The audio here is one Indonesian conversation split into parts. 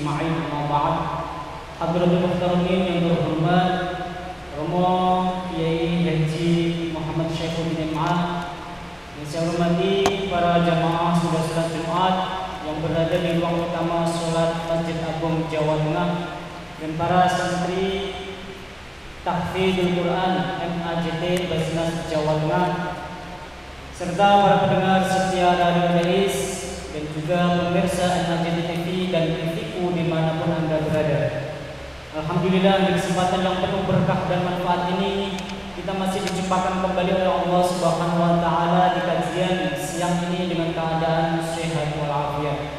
ajma'in, amma ba'd. Hadratul muhtaramin yang terhormat, Romo Kiai Haji Muhammad Syaifuddin MA, yang saya hormati para jamaah sudah salat Jumat yang berada di ruang utama salat Masjid Agung Jawa Tengah, dan para santri Tahfidzul Quran MAJT Basnas Jawa Tengah, serta para pendengar setia Radio Dais dan juga pemirsa MAJT TV dan TVU dimanapun Anda berada. Alhamdulillah, di kesempatan yang penuh berkah dan manfaat ini kita masih dijumpakan kembali oleh Allah Subhanahu wa taala di kajian siang ini dengan keadaan sehat walafiat.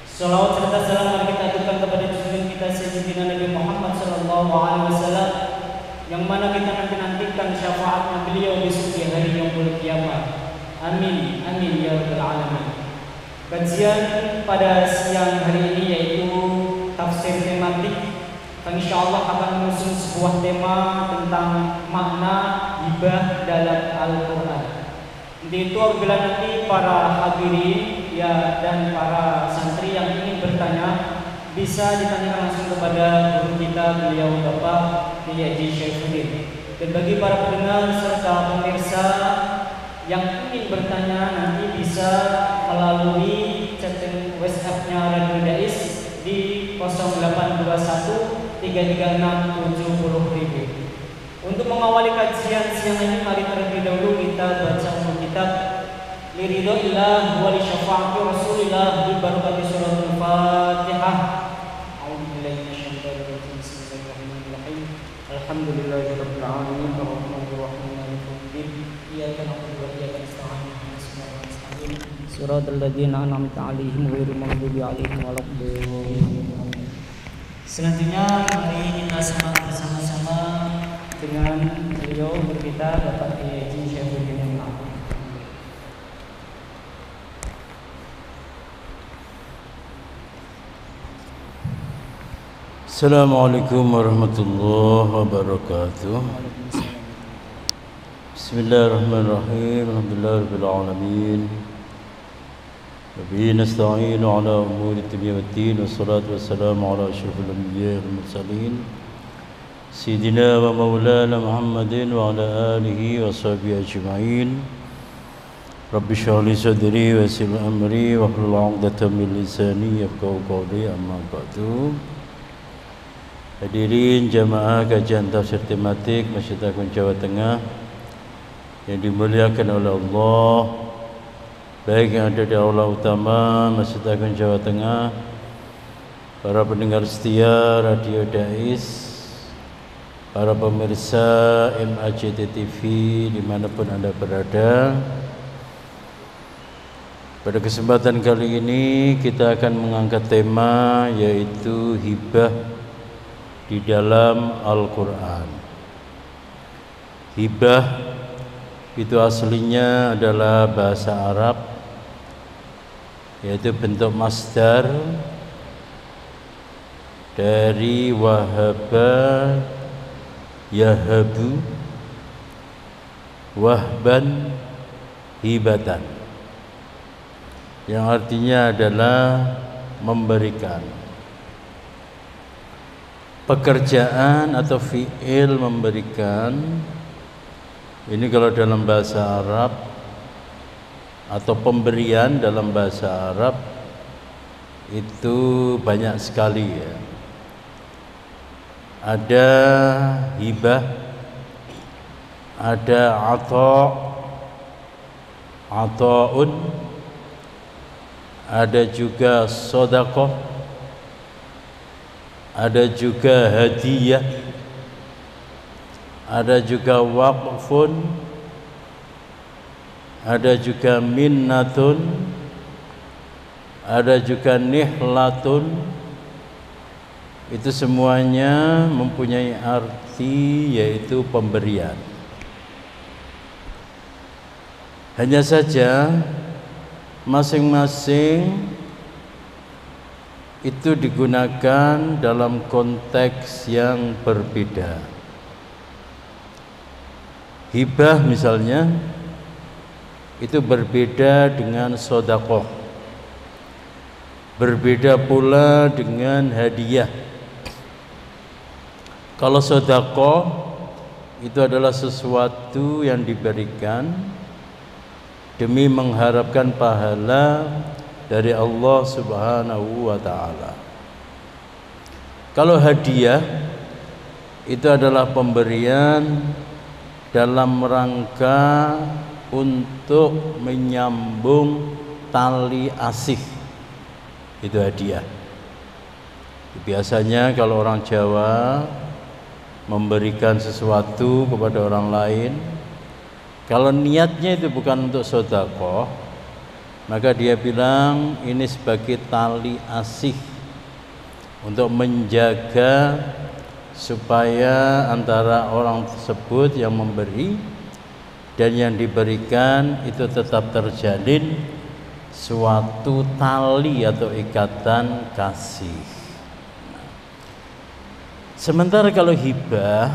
Salawat serta salam mari kita aturkan kepada junjungan kita Sayyidina Nabi Muhammad sallallahu alaihi wasallam, yang mana kita nantikan syafaatnya beliau besok di hari yaumul kiamat. Amin amin ya rabbal alamin. Kajian pada siang hari ini yaitu tafsir tematik. Insyaallah akan mengusung sebuah tema tentang makna hibah dalam Al-Quran. Untuk itu apabila nanti para hadirin ya dan para santri yang ingin bertanya bisa ditanyakan langsung kepada guru kita, beliau Bapak Kiai Haji Syaifuddin. Dan bagi para pendengar serta pemirsa yang ingin bertanya nanti bisa melalui chatting WhatsApp-nya Radio Dais di 0821 336 70.000. Untuk mengawali kajian siang ini, mari terlebih dahulu kita baca umum kitab Liridhoillah wa li syafaati Rasulillah bi barakati suratul Fatihah. A'udzubillahi minasyaitonir rajim. Bismillahirrahmanirrahim. Alhamdulillahirabbil alamin arrahmanir rahim maliki yaumiddin. Iyyaka na'budu wa iyyaka nasta'in. Shiratal ladzina an'amta 'alaihim ghairil maghdubi 'alaihim waladdallin. Selanjutnya mari kita simak bersama-sama dengan beliau kita Bapak Kiai Haji Syaifuddin MA. Assalamualaikum warahmatullahi wabarakatuh. Bismillahirrahmanirrahim. Alhamdulillahirabbil alamin. Wabihi nasta'inu ala umuri dunya waddin, wassalatu wassalamu ala asyrafil anbiya'i wal mursalin Sayyidina wa maulana Muhammadin wa ala alihi wa sahbihi ajma'in. Rabbi shrah li sadri wa yassir li amri wahlul 'uqdatam min lisani yafqahu qawli, amma ba'du. Hadirin jamaah kajian tafsir tematik Masjid Agung Jawa Tengah yang dimuliakan oleh Allah, baik yang ada di aula utama Masjid Agung Jawa Tengah, para pendengar setia Radio Dais, para pemirsa MAJT TV dimanapun Anda berada. Pada kesempatan kali ini kita akan mengangkat tema yaitu hibah di dalam Al-Quran. Hibah itu aslinya adalah bahasa Arab, yaitu bentuk masdar dari wahaba yahabu wahban hibatan, yang artinya adalah memberikan. Pekerjaan atau fi'il memberikan ini kalau dalam bahasa Arab, atau pemberian dalam bahasa Arab itu banyak sekali ya. Ada hibah, ada ata'un, ada juga sedekah, ada juga hadiah, ada juga waqfun, ada juga minnatun, ada juga nihlatun. Itu semuanya mempunyai arti yaitu pemberian. Hanya saja masing-masing itu digunakan dalam konteks yang berbeda. Hibah misalnya itu berbeda dengan sedekah. Berbeda pula dengan hadiah. Kalau sedekah itu adalah sesuatu yang diberikan demi mengharapkan pahala dari Allah Subhanahu wa taala. Kalau hadiah itu adalah pemberian dalam rangka untuk menyambung tali asih. Itu hadiah. Biasanya kalau orang Jawa memberikan sesuatu kepada orang lain, kalau niatnya itu bukan untuk sedekah, maka dia bilang ini sebagai tali asih untuk menjaga supaya antara orang tersebut yang memberi dan yang diberikan itu tetap terjalin suatu tali atau ikatan kasih. Sementara kalau hibah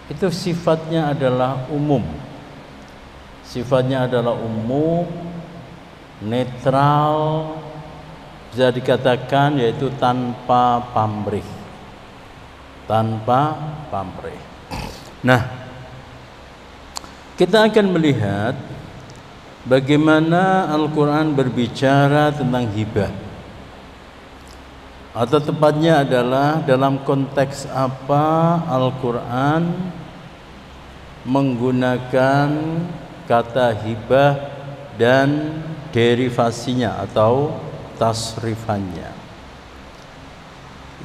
itu sifatnya adalah umum. Sifatnya adalah umum, netral, bisa dikatakan yaitu tanpa pamrih. Tanpa pamrih. Nah, kita akan melihat bagaimana Al-Quran berbicara tentang hibah, atau tepatnya adalah dalam konteks apa Al-Quran menggunakan kata hibah dan derivasinya atau tasrifannya.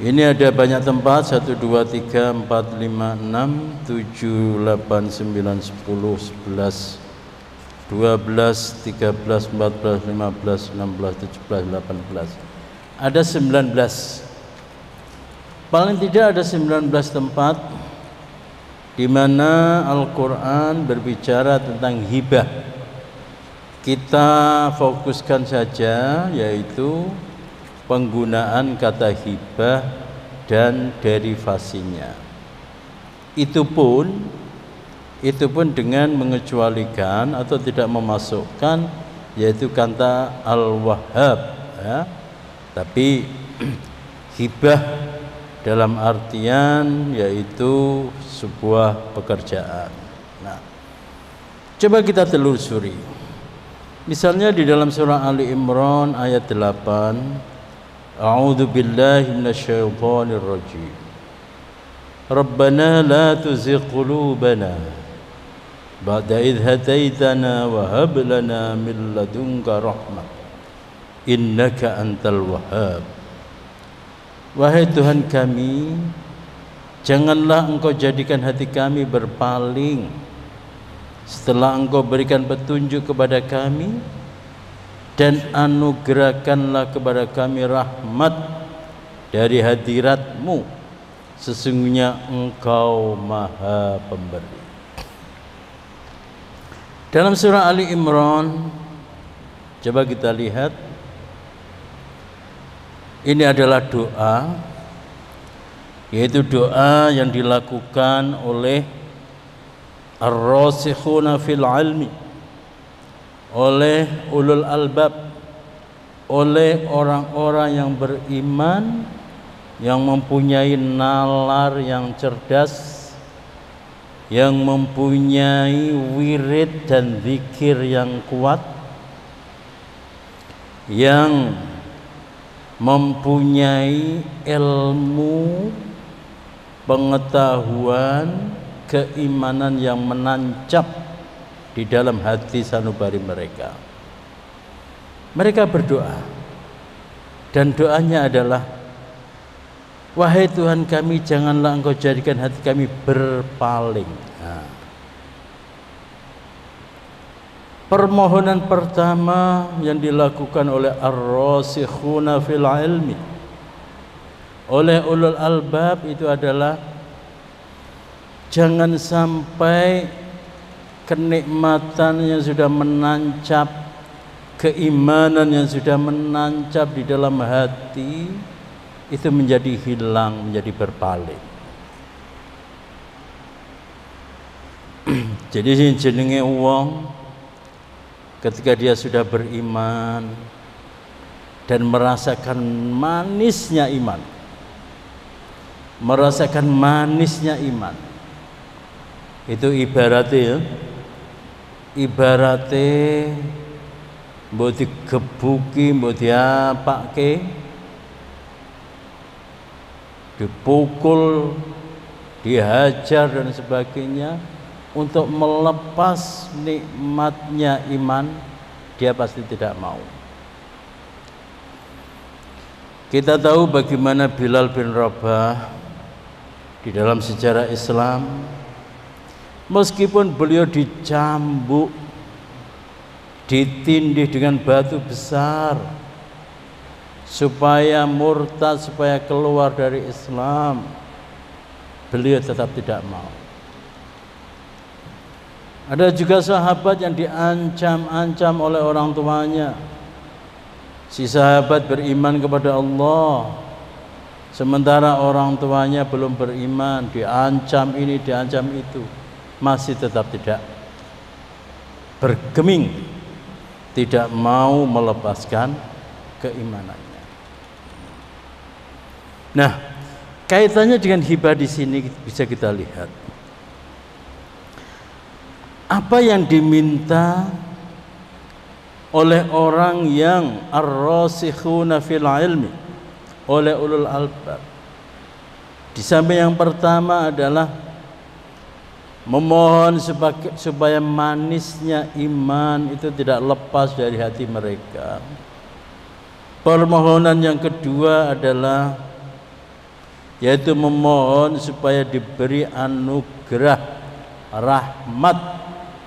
Ini ada banyak tempat, 1, 2, 3, 4, 5, 6, 7, 8, 9, 10, 11, 12, 13, 14, 15, 16, 17, 18. Ada 19. Paling tidak ada 19 tempat di mana Al-Quran berbicara tentang hibah. Kita fokuskan saja yaitu penggunaan kata hibah dan derivasinya. Itu pun dengan mengecualikan atau tidak memasukkan yaitu kata al-wahhab, ya. Tapi hibah dalam artian yaitu sebuah pekerjaan. Nah, coba kita telusuri. Misalnya di dalam surah Ali Imran ayat 8, A'udzu billahi minasyaitonir rajim. Rabbana la tuzigh qulubana ba'da idh hadaitana wa hab lana min ladunka rahmah innaka antal wahhab. Wahai Tuhan kami, janganlah Engkau jadikan hati kami berpaling setelah Engkau berikan petunjuk kepada kami, dan anugerahkanlah kepada kami rahmat dari hadirat-Mu, sesungguhnya Engkau Maha Pemberi. Dalam surah Ali Imran, coba kita lihat, ini adalah doa, yaitu doa yang dilakukan oleh ar-rasikhuna fil ilmi, oleh ulul albab, oleh orang-orang yang beriman, yang mempunyai nalar yang cerdas, yang mempunyai wirid dan zikir yang kuat, yang mempunyai ilmu, pengetahuan, keimanan yang menancap di dalam hati sanubari mereka. Mereka berdoa, dan doanya adalah, wahai Tuhan kami, janganlah Engkau jadikan hati kami berpaling. Nah, permohonan pertama yang dilakukan oleh ar-rasikhuna fil ilmi, oleh ulul albab, itu adalah jangan sampai kenikmatan yang sudah menancap, keimanan yang sudah menancap di dalam hati itu menjadi hilang, menjadi berpaling. Jadi jenenge wong ketika dia sudah beriman dan merasakan manisnya iman. Merasakan manisnya iman. Itu ibaratnya mbok digebuki, mbok diapake, dipukul, dihajar dan sebagainya untuk melepas nikmatnya iman, dia pasti tidak mau. Kita tahu bagaimana Bilal bin Rabah di dalam sejarah Islam, meskipun beliau dicambuk, ditindih dengan batu besar supaya murtad, supaya keluar dari Islam, beliau tetap tidak mau. Ada juga sahabat yang diancam-ancam oleh orang tuanya. Si sahabat beriman kepada Allah, sementara orang tuanya belum beriman, diancam ini, diancam itu, masih tetap tidak bergeming, tidak mau melepaskan keimanannya. Nah, kaitannya dengan hibah di sini bisa kita lihat. Apa yang diminta oleh orang yang ar-rasikhuna fil ilmi, oleh ulul albab, di samping yang pertama adalah memohon supaya manisnya iman itu tidak lepas dari hati mereka. Permohonan yang kedua adalah yaitu memohon supaya diberi anugerah rahmat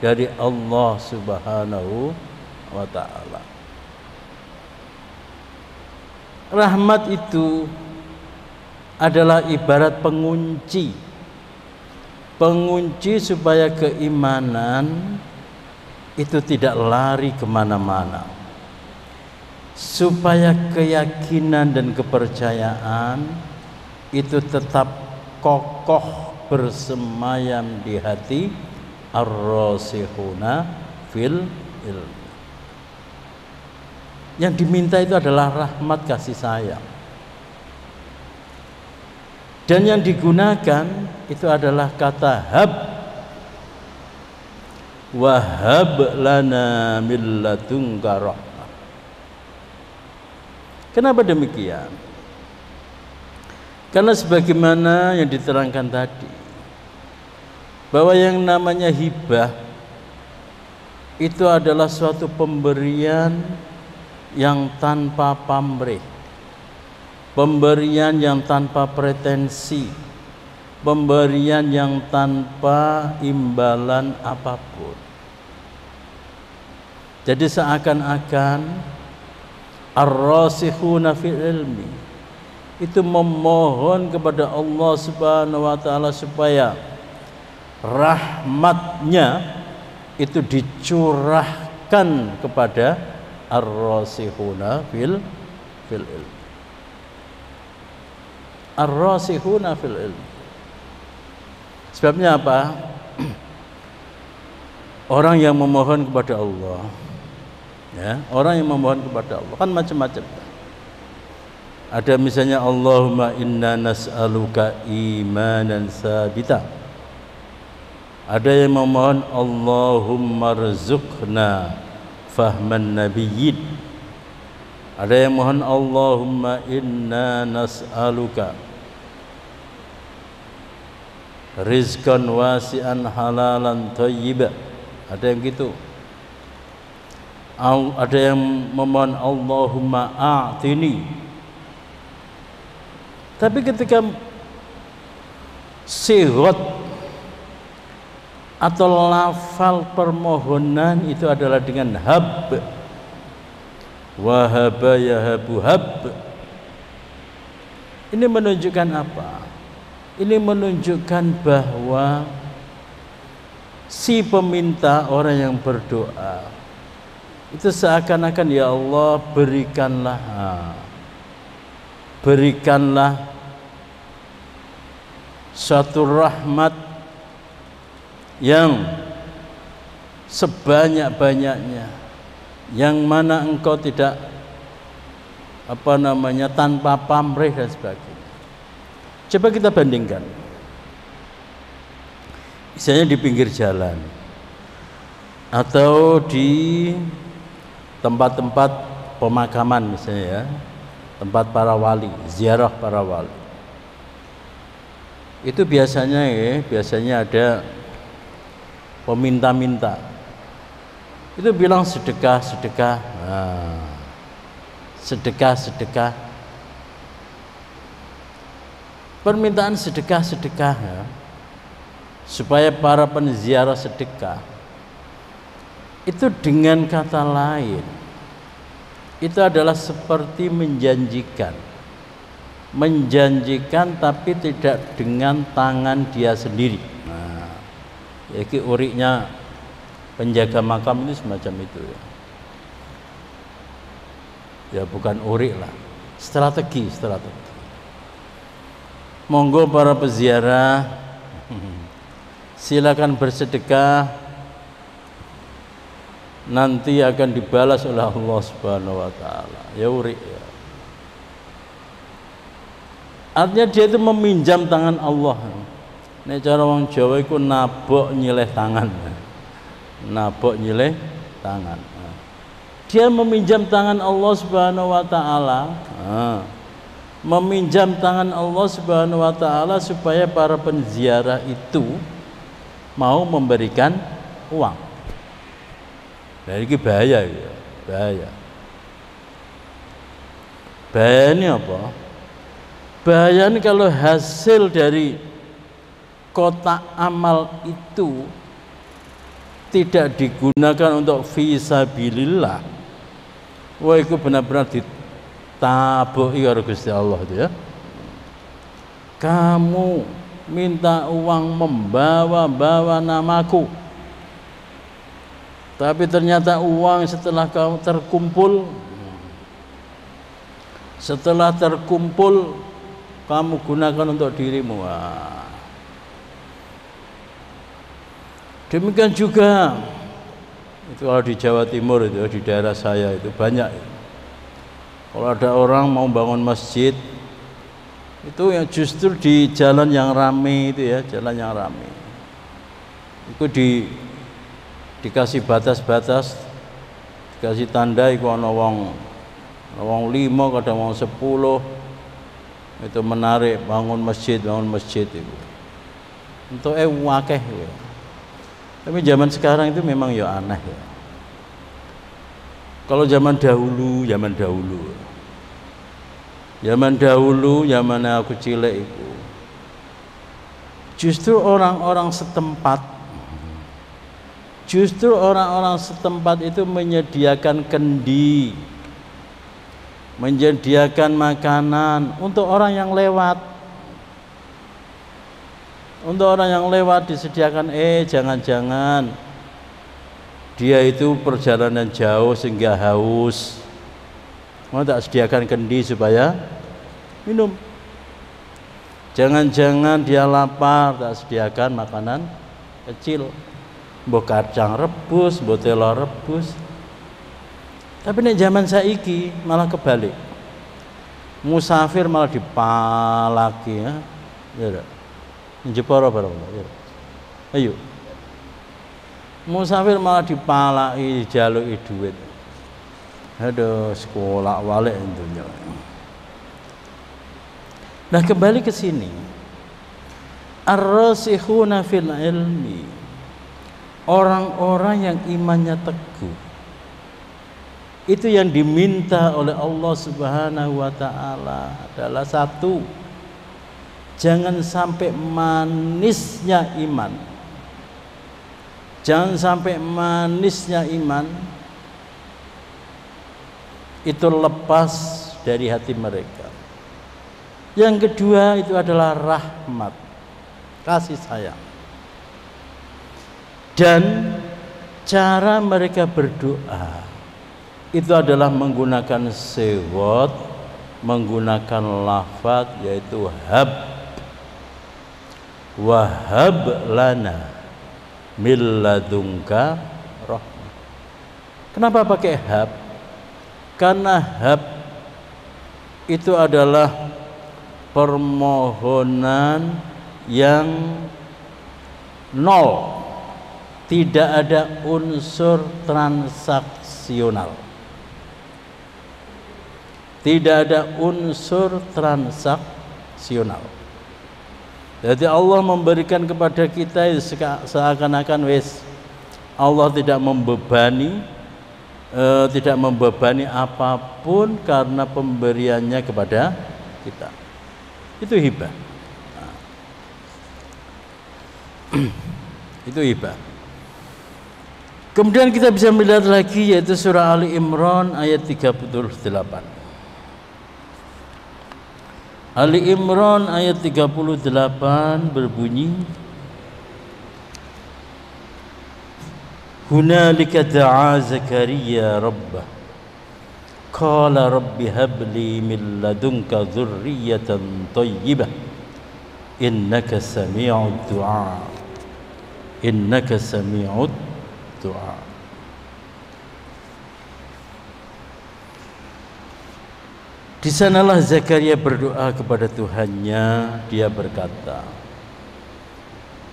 dari Allah Subhanahu wa ta'ala. Rahmat itu adalah ibarat pengunci supaya keimanan itu tidak lari kemana-mana, supaya keyakinan dan kepercayaan itu tetap kokoh bersemayam di hati ar-rasikhuna fil ilmi. Yang diminta itu adalah rahmat, kasih sayang, dan yang digunakan itu adalah kata hab, wahab lana min ladunka rahmah. Kenapa demikian? Karena sebagaimana yang diterangkan tadi, bahwa yang namanya hibah itu adalah suatu pemberian yang tanpa pamrih, pemberian yang tanpa pretensi, pemberian yang tanpa imbalan apapun. Jadi seakan-akan ar-rasikhuna fil ilmi itu memohon kepada Allah Subhanahu wa ta'ala supaya rahmatnya itu dicurahkan kepada ar-rasikhuna fil ilmi. Ar-rasikhuna fil ilmi. Sebabnya apa? Orang yang memohon kepada Allah, ya, orang yang memohon kepada Allah kan macam-macam. Ada misalnya Allahumma inna nas'aluka imanan sabita. Ada yang memohon Allahumma rzuqna fahman nabiyyin. Ada yang mohon Allahumma inna nas'aluka rizqan wasi'an halalan thayyiba. Ada yang gitu. Ada yang memohon Allahumma a'tini. Tapi ketika sigot atau lafal permohonan itu adalah dengan hab, wahaba yahabu hab, ini menunjukkan apa? Ini menunjukkan bahwa si peminta, orang yang berdoa itu seakan-akan ya Allah berikanlah suatu rahmat yang sebanyak-banyaknya, yang mana engkau tidak tanpa pamrih dan sebagainya. Coba kita bandingkan. Misalnya di pinggir jalan atau di tempat-tempat pemakaman misalnya ya, tempat para wali, ziarah para wali. Itu biasanya ada peminta-minta. Itu bilang sedekah. Nah, sedekah. Permintaan sedekah ya, supaya para penziarah sedekah. Itu dengan kata lain, itu adalah seperti menjanjikan tapi tidak dengan tangan dia sendiri. Nah, jadi uriknya penjaga makam itu semacam itu ya. Ya bukan urik lah, strategi. Monggo para peziarah, silakan bersedekah, nanti akan dibalas oleh Allah Subhanahu wa taala. Ya urik ya. Artinya dia itu meminjam tangan Allah. Nek cara wong Jawa iku nabok nyileh tangan. Dia meminjam tangan Allah Subhanahu wa taala. Meminjam tangan Allah Subhanahu wa taala supaya para penziarah itu mau memberikan uang. Nah, ini bahaya ya. Bahaya ini apa? Bahaya ini kalau hasil dari kotak amal itu tidak digunakan untuk fisabilillah. Wah, itu benar-benar ditabuhi karo Gusti Allah itu ya. Kamu minta uang membawa namaku, tapi ternyata uang setelah kamu terkumpul kamu gunakan untuk dirimu. Demikian juga itu kalau di Jawa Timur itu, di daerah saya itu banyak. Kalau ada orang mau bangun masjid itu yang justru di jalan yang ramai itu ya, jalan yang ramai. Itu dikasih batas-batas, dikasih tanda iku ana wong 5 kadang wong 10 itu menarik bangun masjid itu. Untuk akeh ya. Tapi zaman sekarang itu memang ya aneh ya. Kalau zaman dahulu, zaman aku cilik itu, justru orang-orang setempat itu menyediakan kendi, menyediakan makanan untuk orang yang lewat. Untuk orang yang lewat disediakan, jangan-jangan dia itu perjalanan jauh sehingga haus, mau tak sediakan kendi supaya minum. Jangan-jangan dia lapar, tak sediakan makanan kecil, mbok kacang rebus, mbok telur rebus. Tapi nek zaman saiki malah kebalik, musafir malah dipalaki ya. Jepara barang ya. Ayo. Musafir malah dipalaki, dijaluki duit. Aduh, sekolah walik intinya. Nah, kembali ke sini. Ar-rasikhuna fil ilmi. Orang-orang yang imannya teguh. Itu yang diminta oleh Allah Subhanahu wa taala adalah satu, jangan sampai manisnya iman. Jangan sampai manisnya iman itu lepas dari hati mereka. Yang kedua itu adalah rahmat, kasih sayang. Dan cara mereka berdoa itu adalah menggunakan sewot, menggunakan lafaz yaitu wahab lana min ladunka rahmah. Kenapa pakai hab? Karena hab itu adalah permohonan yang nol, tidak ada unsur transaksional. Tidak ada unsur transaksional. Jadi Allah memberikan kepada kita seakan-akan Allah tidak membebani apapun karena pemberiannya kepada kita. Itu hibah. Itu hibah. Kemudian kita bisa melihat lagi, yaitu surah Ali Imran ayat 38. Ali Imran ayat 38 berbunyi, Hunalika da'a Zakaria rabbah qala rabbi habli min ladunka dzurriyyatan thayyibah innaka sami'ud du'a innaka sami'ud du'a. Di sanalah Zakaria berdoa kepada Tuhannya. Dia berkata,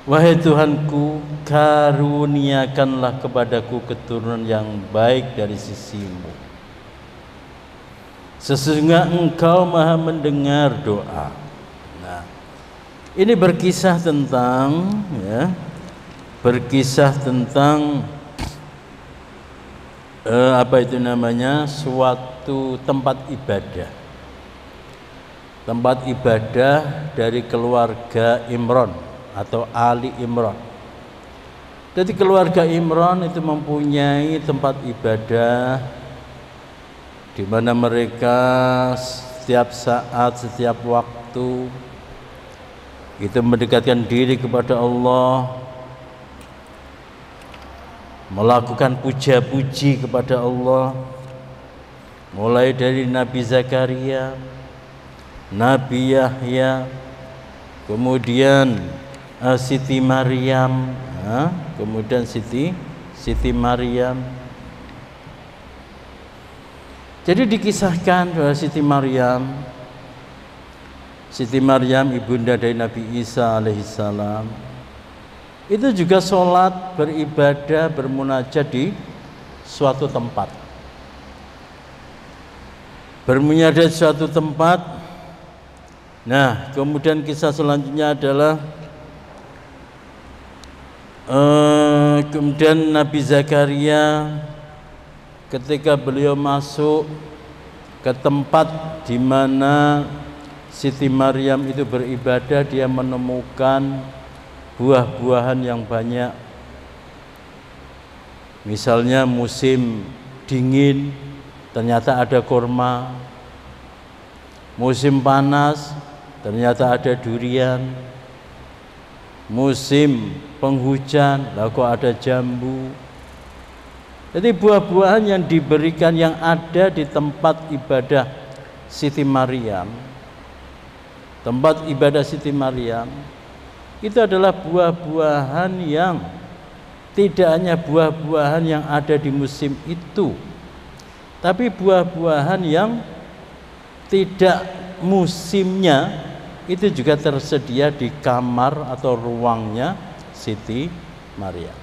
wahai Tuhanku, karuniakanlah kepadaku keturunan yang baik dari sisimu. Sesungguhnya Engkau Maha mendengar doa. Nah, ini berkisah tentang suatu tempat ibadah dari keluarga Imran atau Ali Imran. Jadi keluarga Imran itu mempunyai tempat ibadah di mana mereka setiap saat, setiap waktu itu mendekatkan diri kepada Allah, melakukan puja-puji kepada Allah, mulai dari Nabi Zakaria, Nabi Yahya, kemudian Siti Maryam, Siti Maryam. Jadi dikisahkan bahwa Siti Maryam ibunda dari Nabi Isa alaihissalam itu juga sholat, beribadah, bermunajat di suatu tempat. Bermunajat di suatu tempat. Nah, kemudian kisah selanjutnya adalah kemudian Nabi Zakaria ketika beliau masuk ke tempat di mana Siti Maryam itu beribadah, dia menemukan buah-buahan yang banyak. Misalnya musim dingin ternyata ada kurma, musim panas ternyata ada durian, musim penghujan lah kok ada jambu. Jadi buah-buahan yang diberikan, yang ada di tempat ibadah Siti Maryam, tempat ibadah Siti Maryam itu adalah buah-buahan yang tidak hanya buah-buahan yang ada di musim itu, tapi buah-buahan yang tidak musimnya itu juga tersedia di kamar atau ruangnya Siti Maryam.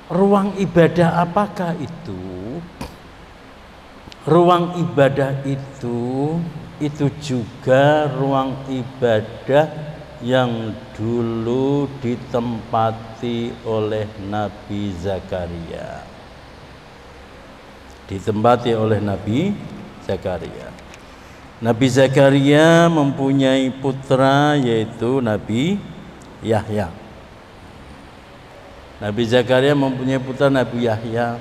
Ruang ibadah apakah itu? Ruang ibadah itu juga ruang ibadah yang dulu ditempati oleh Nabi Zakaria. Ditempati oleh Nabi Zakaria. Nabi Zakaria mempunyai putra yaitu Nabi Yahya. Nabi Zakaria mempunyai putra Nabi Yahya.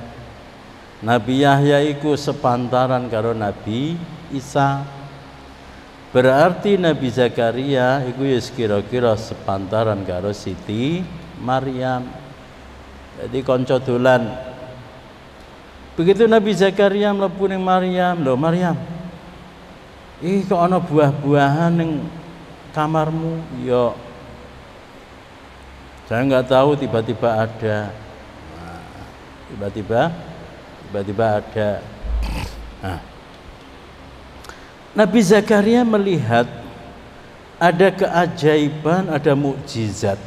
Nabi Yahya iku sepantaran karo Nabi Isa. Berarti Nabi Zakaria iku ya kira-kira sepantaran karo Siti Maryam. Jadi konco dolan. Begitu Nabi Zakaria mlebu ning Maryam, lho Maryam, ih kok ana buah-buahan ning kamarmu? Ya, saya nggak tahu, tiba-tiba ada. Nah, tiba-tiba ada. Nah, Nabi Zakaria melihat ada keajaiban, ada mukjizat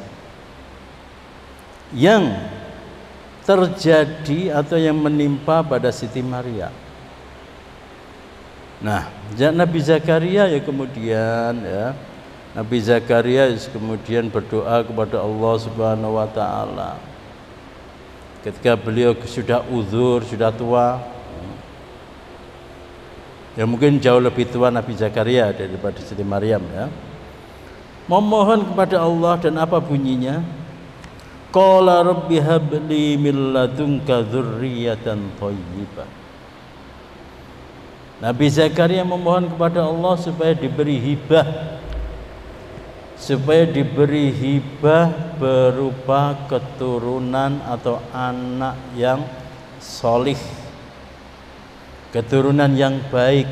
yang terjadi atau yang menimpa pada Siti Maryam. Nah, Nabi Zakaria ya kemudian Nabi Zakaria kemudian berdoa kepada Allah Subhanahu wa taala. Ketika beliau sudah uzur, sudah tua, ya mungkin jauh lebih tua Nabi Zakaria daripada Siti Maryam ya. Memohon kepada Allah, dan apa bunyinya? Qala rabbi habli min ladunka dzurriyyatan thayyibah. Nabi Zakaria memohon kepada Allah supaya diberi hibah berupa keturunan atau anak yang solih, keturunan yang baik,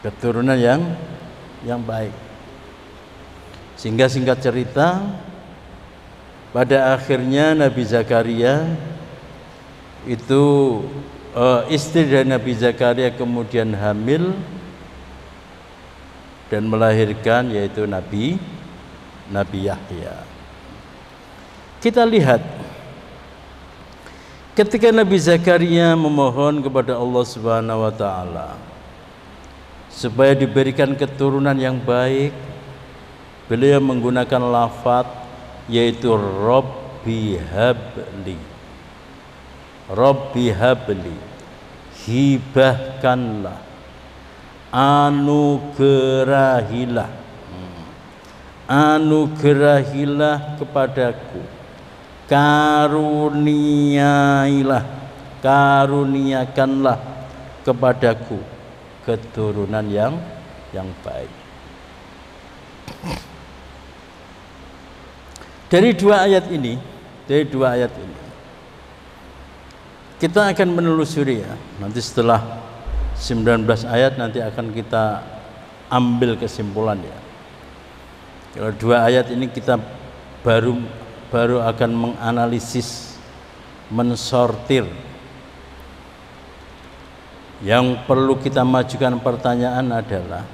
keturunan yang baik. Sehingga singkat cerita, pada akhirnya Nabi Zakaria itu istri dari Nabi Zakaria kemudian hamil dan melahirkan, yaitu Nabi Yahya. Kita lihat ketika Nabi Zakaria memohon kepada Allah Subhanahu wa taala supaya diberikan keturunan yang baik, beliau menggunakan lafaz yaitu Rabbi habli. Rabbi habli, hibahkanlah, anugerahilah kepadaku, karuniakanlah kepadaku keturunan yang baik. Dari dua ayat ini kita akan menelusuri ya. Nanti setelah 19 ayat nanti akan kita ambil kesimpulan ya. Kalau dua ayat ini kita baru akan menganalisis, mensortir. Yang perlu kita majukan pertanyaan adalah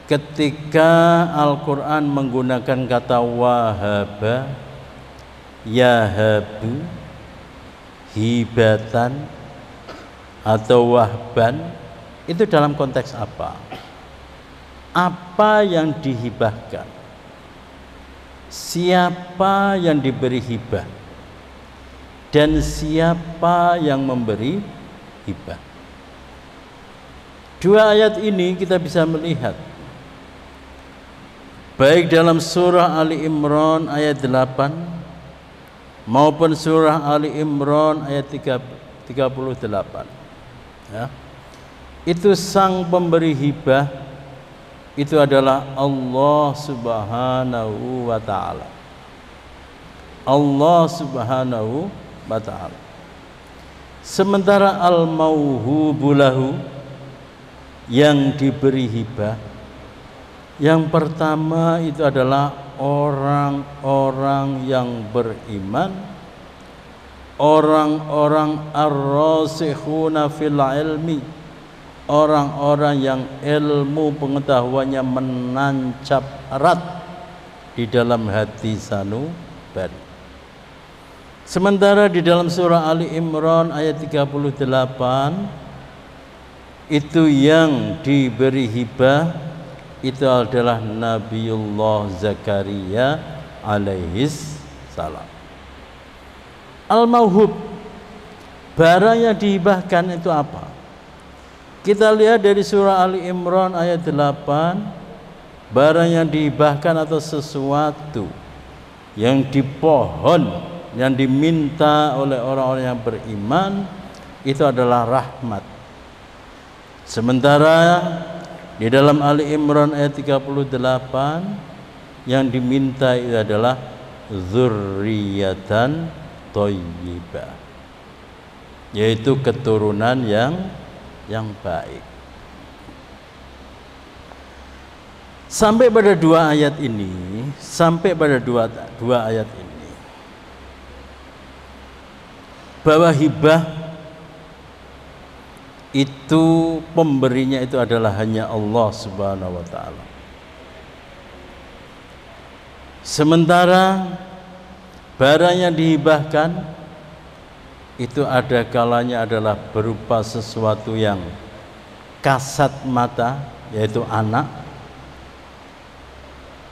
ketika Al-Quran menggunakan kata wahaba, yahabu, hibatan atau wahban, itu dalam konteks apa? Apa yang dihibahkan? Siapa yang diberi hibah? Dan siapa yang memberi hibah? Dua ayat ini kita bisa melihat baik dalam surah Ali Imran ayat 8 maupun surah Ali Imran ayat 38 ya. Itu sang pemberi hibah itu adalah Allah Subhanahu wa ta'ala. Allah Subhanahu wa ta'ala. Sementara al-mauhubulahu, yang diberi hibah, yang pertama itu adalah orang-orang yang beriman, orang-orang ar-rasikhuna fil ilmi, orang-orang yang ilmu pengetahuannya menancap erat di dalam hati sanubari. Sementara di dalam surah Ali Imran ayat 38 itu yang diberi hibah itu adalah Nabiullah Zakaria alaihis salam. Al-mauhub, barang yang dihibahkan itu apa? Kita lihat dari surah Ali Imran ayat 8, barang yang dihibahkan atau sesuatu yang dipohon, yang diminta oleh orang-orang yang beriman itu adalah rahmat. Sementara di dalam Ali Imran ayat 38 yang diminta itu adalah dzurriyyatan thayyibah, yaitu keturunan yang baik. Sampai pada dua ayat ini, bahwa hibah itu pemberinya itu adalah hanya Allah Subhanahu wa taala. Sementara barang yang dihibahkan itu ada kalanya adalah berupa sesuatu yang kasat mata, yaitu anak.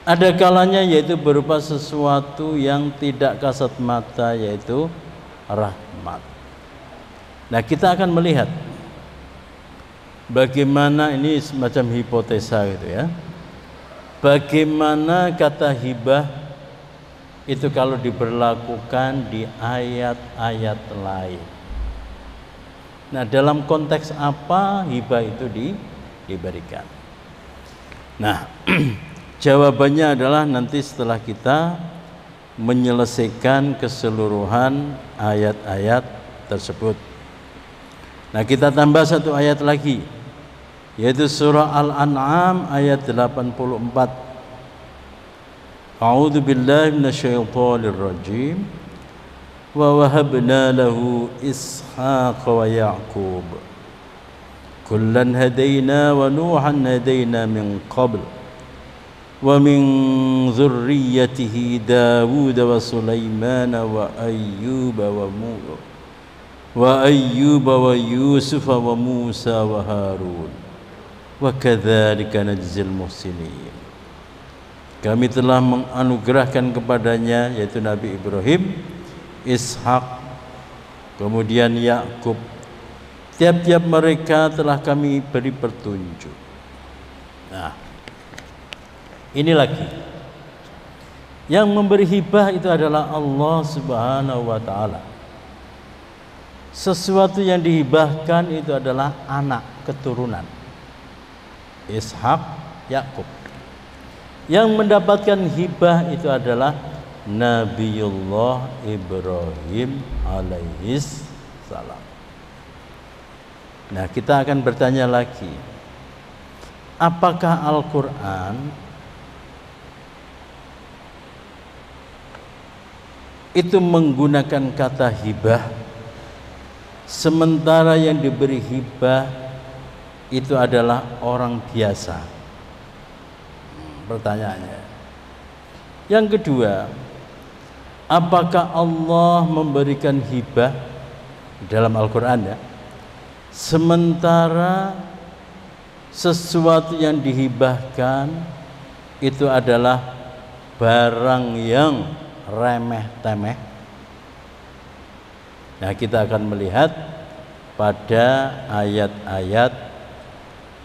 Ada kalanya yaitu berupa sesuatu yang tidak kasat mata, yaitu rahmat. Nah, kita akan melihat bagaimana ini semacam hipotesa gitu ya. Bagaimana kata hibah itu kalau diberlakukan di ayat-ayat lain. Nah, dalam konteks apa hibah itu diberikan? Nah, jawabannya adalah nanti setelah kita menyelesaikan keseluruhan ayat-ayat tersebut. Nah, kita tambah satu ayat lagi, yaitu surah Al-An'am ayat 84. A'udzu billahi minasyaitonir rajim. Wa wahabna lahu Ishaq wa Ya'qub. Kullan hadaina wa Nuhan hadaina min qabl. Wa min dzurriyyatihi Daud wa Sulaiman wa Ayyub wa Yusuf wa Musa wa Harun. Wa kadzalika najzil muhsinin. Kami telah menganugerahkan kepadanya, yaitu Nabi Ibrahim, Ishak, kemudian Yakub. Tiap-tiap mereka telah kami beri petunjuk. Nah, ini lagi yang memberi hibah itu adalah Allah Subhanahu wa taala. Sesuatu yang dihibahkan itu adalah anak keturunan, Ishak, Yakub. Yang mendapatkan hibah itu adalah Nabiullah Ibrahim alaihis salam. Nah, kita akan bertanya lagi, apakah Al-Quran itu menggunakan kata hibah, sementara yang diberi hibah itu adalah orang biasa? Pertanyaannya. Yang kedua, apakah Allah memberikan hibah dalam Al-Quran ya, sementara sesuatu yang dihibahkan itu adalah barang yang remeh-temeh? Nah, kita akan melihat pada ayat-ayat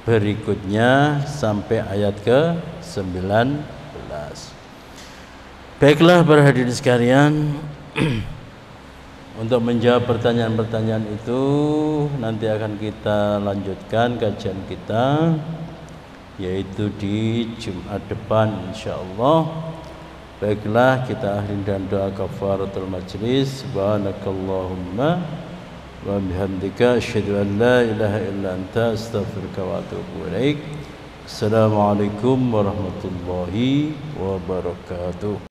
berikutnya sampai ayat ke-19. Baiklah para hadirin sekalian, untuk menjawab pertanyaan-pertanyaan itu nanti akan kita lanjutkan kajian kita, yaitu di Jumat depan insyaallah. Baiklah, kita akhiri dengan doa kafaratul majlis. Subhanakallahumma wa bihamdika asyhadu an la ilaha illa anta astaghfiruka wa atubu ilaik. Assalamualaikum warahmatullahi wabarakatuh.